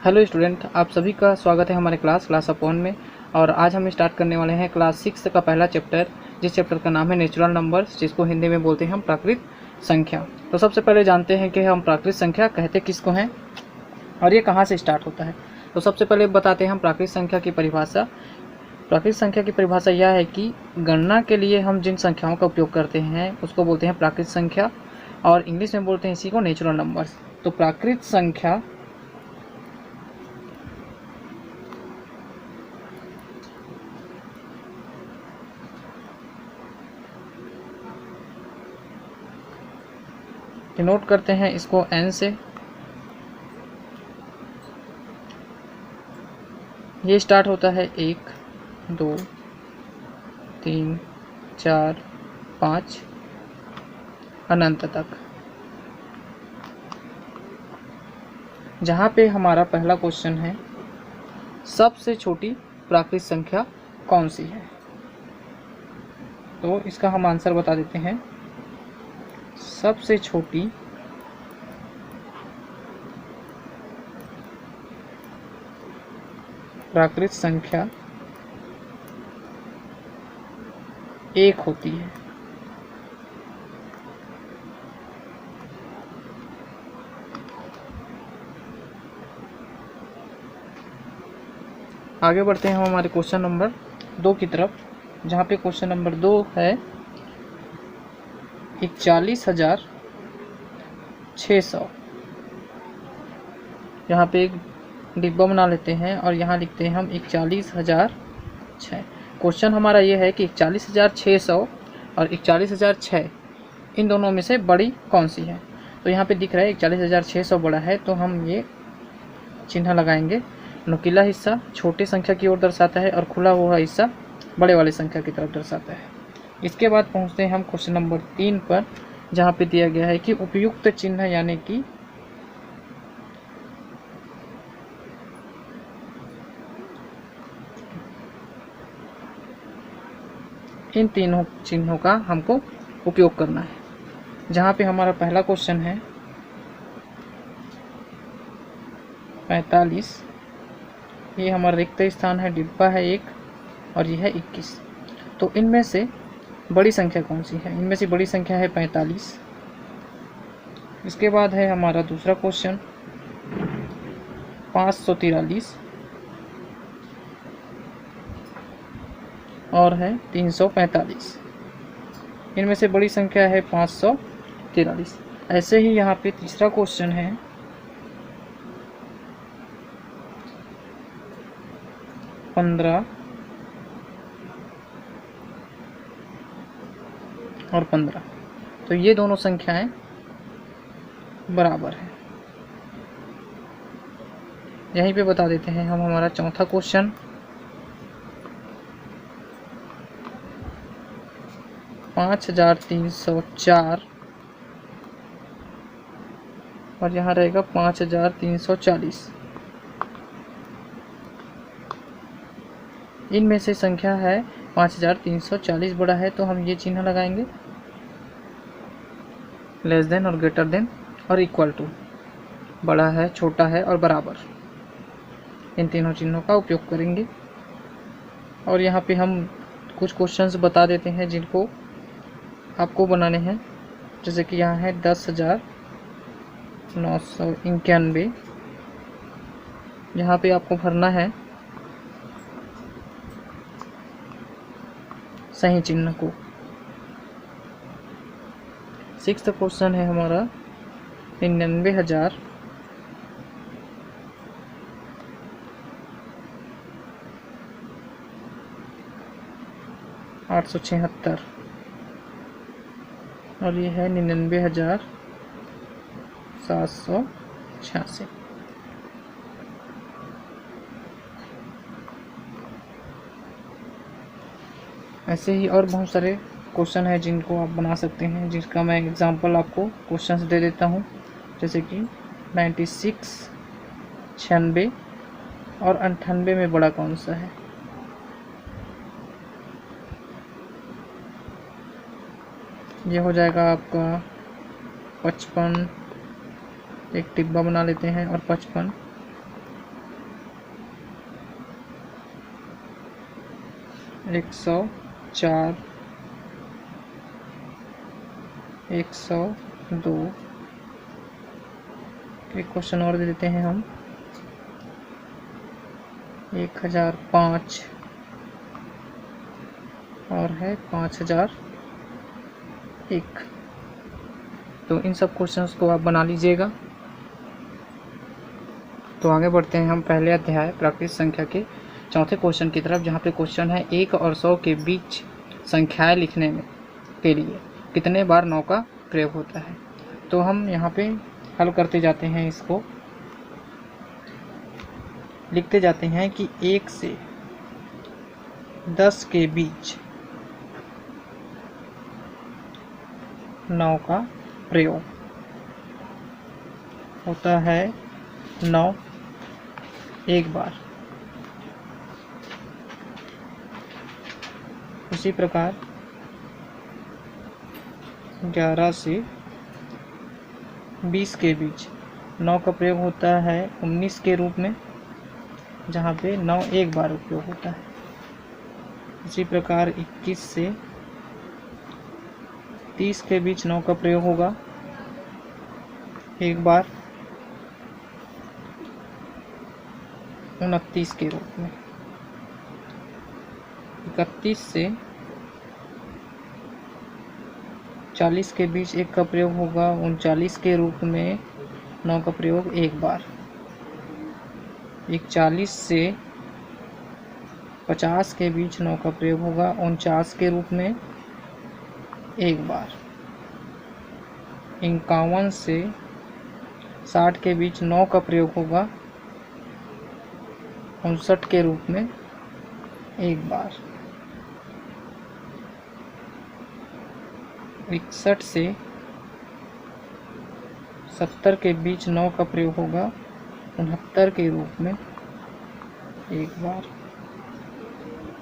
Hello student, आप सभी का स्वागत है हमारे क्लास ऑफ वन में। और आज हम स्टार्ट करने वाले हैं क्लास 6 का पहला चैप्टर, जिस चैप्टर का नाम है नेचुरल नंबर्स, जिसको हिंदी में बोलते हैं हम प्राकृत संख्या। तो सबसे पहले जानते हैं कि हम प्राकृत संख्या कहते किसको हैं और ये कहाँ से स्टार्ट होता है। तो सबसे पहले बताते हैं हम प्राकृत संख्या की परिभाषा। प्राकृत संख्या की परिभाषा यह है कि गणना के लिए हम जिन संख्याओं का उपयोग करते हैं उसको बोलते हैं प्राकृत संख्या, और इंग्लिश में बोलते हैं इसी को नेचुरल नंबर्स। तो प्राकृत संख्या डिनोट करते हैं इसको n से। ये स्टार्ट होता है 1, 2, 3, 4, 5 अनंत तक। जहाँ पे हमारा पहला क्वेश्चन है, सबसे छोटी प्राकृत संख्या कौन सी है। तो इसका हम आंसर बता देते हैं। सबसे छोटी प्राकृत संख्या 1 होती है। आगे बढ़ते हैं हम हमारे क्वेश्चन नंबर 2 की तरफ, जहाँ पे क्वेश्चन नंबर 2 है 41,600। यहाँ पे एक डिब्बा बना लेते हैं और यहाँ लिखते हैं हम 41,006। क्वेश्चन हमारा ये है कि 41,600 और 41,006 इन दोनों में से बड़ी कौन सी है। तो यहाँ पे दिख रहा है 41,600 बड़ा है, तो हम ये चिन्ह लगाएंगे। नुकीला हिस्सा छोटी संख्या की ओर दर्शाता है और खुला हुआ हिस्सा बड़े वाली संख्या की तरफ दर्शाता है। इसके बाद पहुँचते हैं हम क्वेश्चन नंबर 3 पर, जहाँ पे दिया गया है कि उपयुक्त चिन्ह यानी कि इन तीनों चिन्हों का हमको उपयोग करना है। जहाँ पे हमारा पहला क्वेश्चन है 45, ये हमारा रिक्त स्थान है, डिब्बा है एक, और ये है 21। तो इनमें से बड़ी संख्या कौन सी है। इनमें से बड़ी संख्या है 45। इसके बाद है हमारा दूसरा क्वेश्चन 543 और है 345। इनमें से बड़ी संख्या है 543। ऐसे ही यहाँ पे तीसरा क्वेश्चन है 15 और 15। तो ये दोनों संख्याएं बराबर हैं। यहीं पे बता देते हैं हम हमारा चौथा क्वेश्चन 5,304 और यहाँ रहेगा 5,340। इनमें से संख्या है 5,340 बड़ा है, तो हम ये चिन्ह लगाएंगे, लेस देन और ग्रेटर देन और इक्वल टू। बड़ा है, छोटा है और बराबर, इन तीनों चिन्हों का उपयोग करेंगे। और यहाँ पे हम कुछ क्वेश्चंस बता देते हैं जिनको आपको बनाने हैं। जैसे कि यहाँ है 10,991। यहाँ पे आपको भरना है सही चिन्ह को। 6th क्वेश्चन है हमारा 99,876 और ये है 99,786। ऐसे ही और बहुत सारे क्वेश्चन है जिनको आप बना सकते हैं, जिसका मैं एग्जांपल आपको क्वेश्चंस दे देता हूँ। जैसे कि 96, 96 और 98 में बड़ा कौन सा है। ये हो जाएगा आपका 55, एक डिब्बा बना लेते हैं, और 55 104, 102। एक क्वेश्चन और दे देते हैं हम, 1005 और है 5001। तो इन सब क्वेश्चंस को आप बना लीजिएगा। तो आगे बढ़ते हैं हम पहले अध्याय प्राकृतिक संख्या के चौथे क्वेश्चन की तरफ, जहाँ पे क्वेश्चन है 1 और 100 के बीच संख्याएं लिखने में के लिए कितने बार 9 का प्रयोग होता है। तो हम यहाँ पे हल करते जाते हैं, इसको लिखते जाते हैं कि 1 से 10 के बीच 9 का प्रयोग होता है 9 एक बार। उसी प्रकार 11 से 20 के बीच 9 का प्रयोग होता है 19 के रूप में, जहाँ पे 9 एक बार उपयोग होता है। इसी प्रकार 21 से 30 के बीच 9 का प्रयोग होगा एक बार 29 के रूप में। 31 से 40 के बीच 1 का प्रयोग होगा 39 के रूप में 9 का प्रयोग एक बार। 41 से 50 के बीच 9 का प्रयोग होगा 49 के रूप में एक बार। 51 से 60 के बीच 9 का प्रयोग होगा 59 के रूप में एक बार। 61 से 70 के बीच 9 का प्रयोग होगा 69 के रूप में एक बार।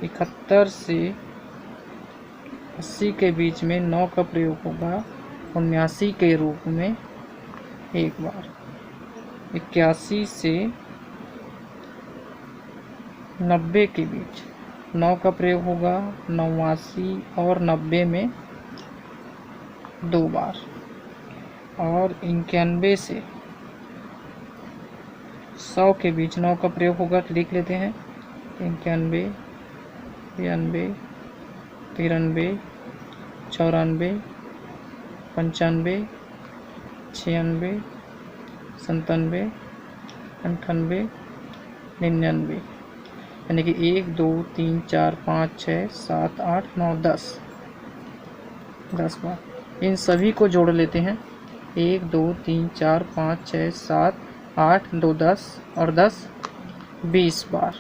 71 से 80 के बीच में 9 का प्रयोग होगा 79 के रूप में एक बार। 81 से 90 के बीच 9 का प्रयोग होगा 89 और 90 में 2 बार। और 91 से 100 के बीच 9 का प्रयोग होगा, तो लिख लेते हैं 91, 92, 93, 94, 95, 96, 97, 98, 99, यानी कि 1, 2, 3, 4, 5, 6, 7, 8, 9, 10 बार। इन सभी को जोड़ लेते हैं 1, 2, 3, 4, 5, 6, 7, 8, 2, 10 और 10 20 बार।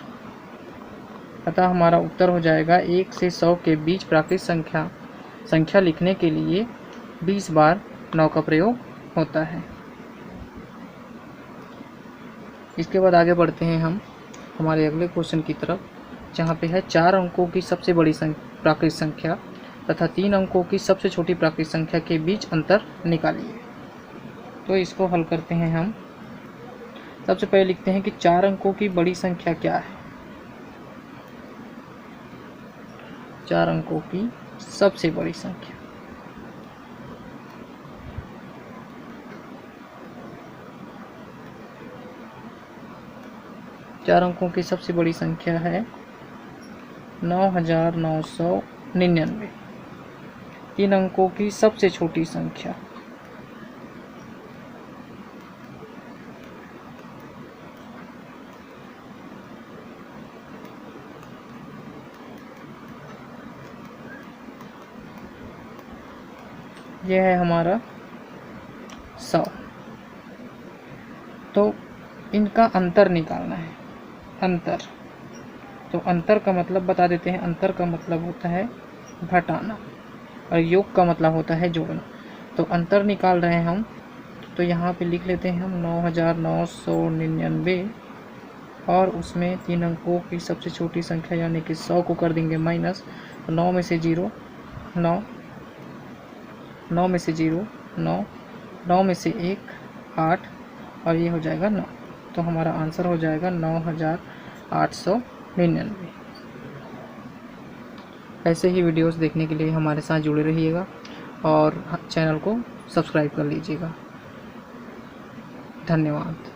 अतः हमारा उत्तर हो जाएगा 1 से 100 के बीच प्राकृतिक संख्या लिखने के लिए 20 बार 9 का प्रयोग होता है। इसके बाद आगे बढ़ते हैं हम हमारे अगले क्वेश्चन की तरफ, जहाँ पे है 4 अंकों की सबसे बड़ी प्राकृतिक संख्या तथा 3 अंकों की सबसे छोटी प्राकृतिक संख्या के बीच अंतर निकालिए। तो इसको हल करते हैं हम। सबसे पहले लिखते हैं कि 4 अंकों की बड़ी संख्या क्या है। 4 अंकों की सबसे बड़ी संख्या, चार अंकों की सबसे बड़ी संख्या है 9999। 3 अंकों की सबसे छोटी संख्या, यह है हमारा 100। तो इनका अंतर निकालना है। अंतर, तो अंतर का मतलब बता देते हैं। अंतर का मतलब होता है घटाना और योग का मतलब होता है जोड़ना। तो अंतर निकाल रहे हैं हम, तो यहाँ पे लिख लेते हैं हम 9999 और उसमें 3 अंकों की सबसे छोटी संख्या यानी कि 100 को कर देंगे माइनस। तो 9 में से 0 9, 9 में से 0 9, 9 में से 1 8 और ये हो जाएगा 9। तो हमारा आंसर हो जाएगा 9899। ऐसे ही वीडियोस देखने के लिए हमारे साथ जुड़े रहिएगा और चैनल को सब्सक्राइब कर लीजिएगा। धन्यवाद।